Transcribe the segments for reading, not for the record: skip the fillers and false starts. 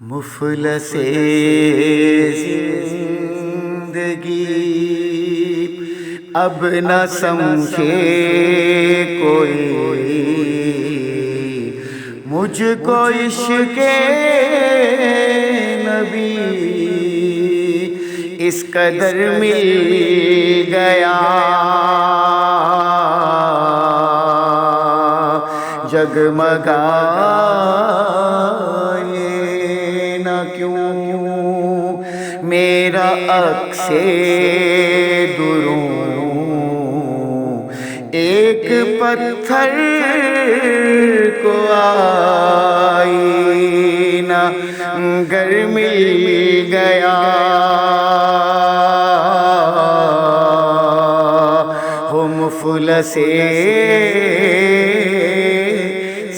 مفلس زندگی اب نہ سمجھے کوئی مجھ کو عشق نبی اس قدر مل گیا جگمگائے نہ کیوں میرا عکس دروں ایک پتھر کو آئینہ گر مل گیا ہو مفلس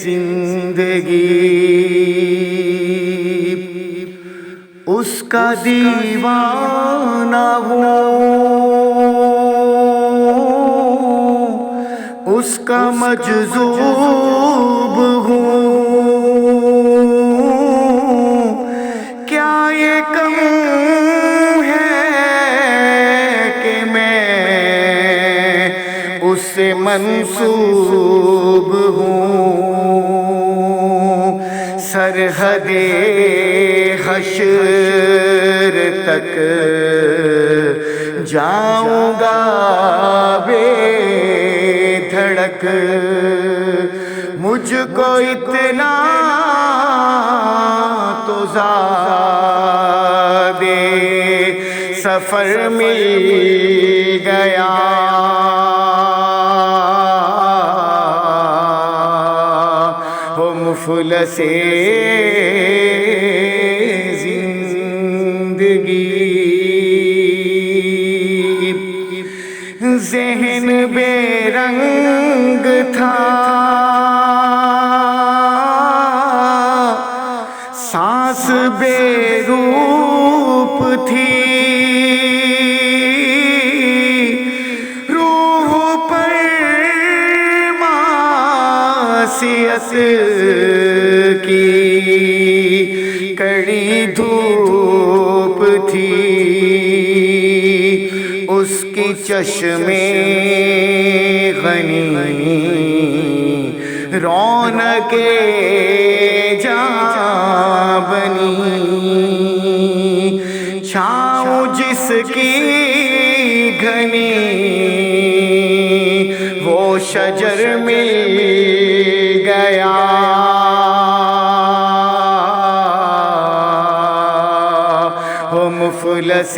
زندگی اس کا دیوانہ ہوں اس کا مجذوب ہوں کیا یہ کم ہے کہ میں اس سے منسوب ہوں سرحد حشر تک جاؤں گا بے دھڑک مجھ کو اتنا تو زیادہ سفر مل گیا ہو مفلس زندگی ذہن بے رنگ تھا سانس بے روپ تھی روح پر معصیت کی کڑی دھوپ تھی اس کی چشمے غنی رونق جہاں بنی چھاؤں جس کی گھنی وہ شجر مل گیا ہو مفلس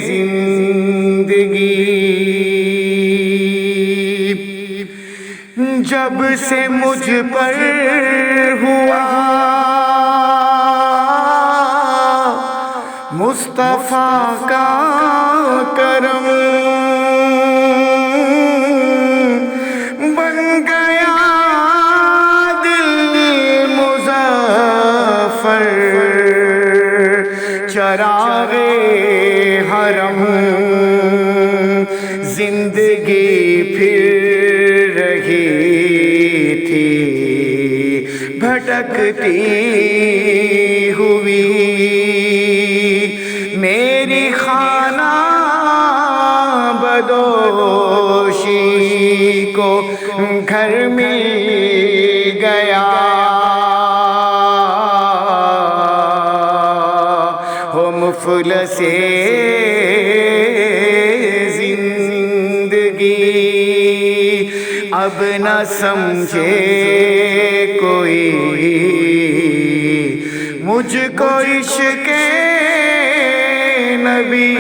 زندگی جب سے مجھ پر ہوا مصطفیٰ کا کرم بن گیا دل مظفر چراغ حرم زندگی پھر رہی تھی بھٹکتی ہوئی میری خانہ بدوشی کو گھر مل گیا ہو مفلس زندگی اب نہ سمجھے کوئی مجھ کو عشق نبی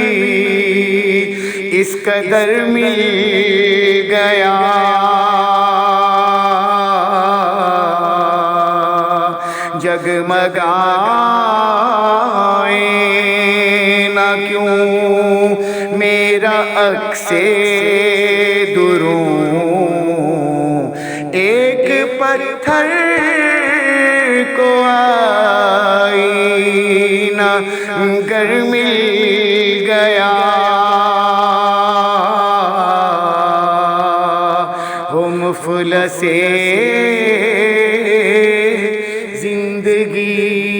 اس قدر مل گیا جگمگائے نہ کیوں میرا عکس دروں ایک پتھر کو آئینہ گر مل گیا ہو مفلس زندگی